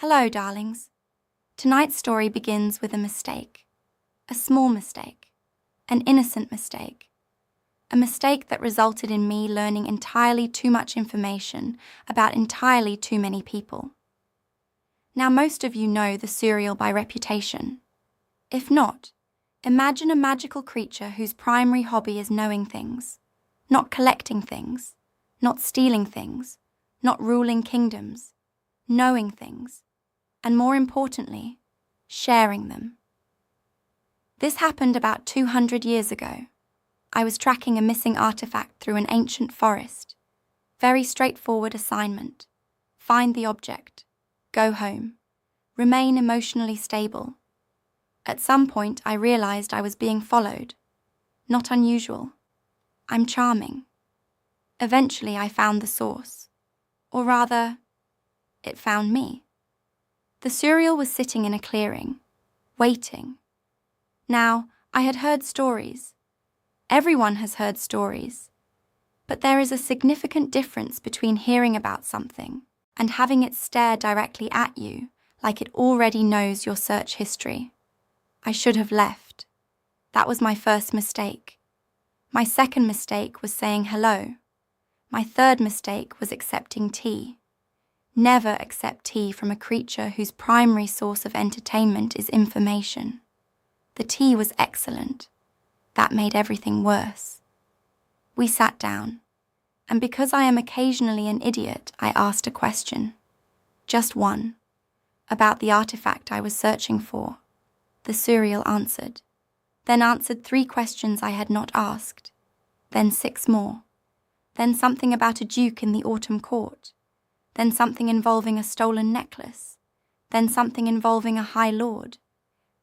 Hello, darlings. Tonight's story begins with a mistake. A small mistake. An innocent mistake. A mistake that resulted in me learning entirely too much information about entirely too many people. Now, most of you know the Suriel by reputation. If not, imagine a magical creature whose primary hobby is knowing things, not collecting things, not stealing things, not ruling kingdoms, knowing things, and more importantly, sharing them. This happened about 200 years ago. I was tracking a missing artifact through an ancient forest. Very straightforward assignment. Find the object. Go home. Remain emotionally stable. At some point, I realized I was being followed. Not unusual. I'm charming. Eventually, I found the source. Or rather, it found me. The Suriel was sitting in a clearing, waiting. Now, I had heard stories. Everyone has heard stories. But there is a significant difference between hearing about something and having it stare directly at you like it already knows your search history. I should have left. That was my first mistake. My second mistake was saying hello. My third mistake was accepting tea. Never accept tea from a creature whose primary source of entertainment is information. The tea was excellent. That made everything worse. We sat down, and because I am occasionally an idiot, I asked a question. Just one. About the artifact I was searching for. The Suriel answered. Then answered 3 questions I had not asked. Then 6 more. Then something about a duke in the autumn court. Then something involving a stolen necklace. Then something involving a high lord.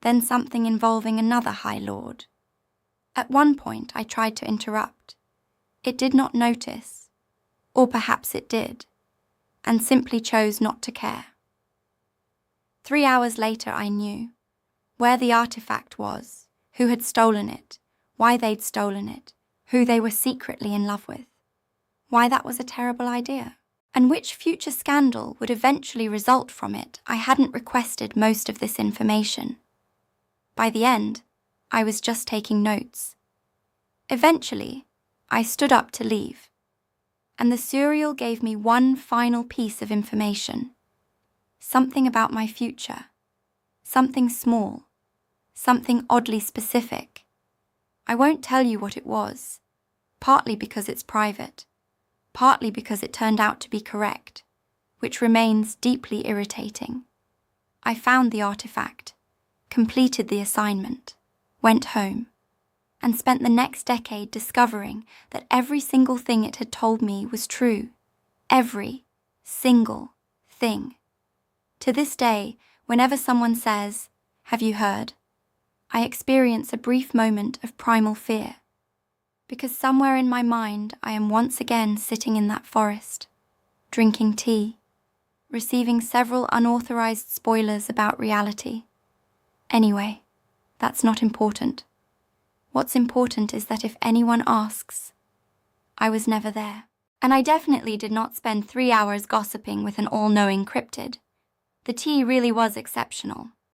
Then something involving another high lord. At one point, I tried to interrupt. It did not notice, or perhaps it did, and simply chose not to care. 3 hours later, I knew where the artifact was, who had stolen it, why they'd stolen it, who they were secretly in love with, why that was a terrible idea, and which future scandal would eventually result from it. I hadn't requested most of this information. By the end, I was just taking notes. Eventually, I stood up to leave, and the Suriel gave me one final piece of information. Something about my future. Something small. Something oddly specific. I won't tell you what it was, partly because it's private, partly because it turned out to be correct, which remains deeply irritating. I found the artifact, completed the assignment, went home, and spent the next decade discovering that every single thing it had told me was true. Every single thing. To this day, whenever someone says, "Have you heard?" I experience a brief moment of primal fear, because somewhere in my mind I am once again sitting in that forest, drinking tea, receiving several unauthorized spoilers about reality. Anyway, that's not important. What's important is that if anyone asks, I was never there. And I definitely did not spend 3 hours gossiping with an all-knowing cryptid. The tea really was exceptional.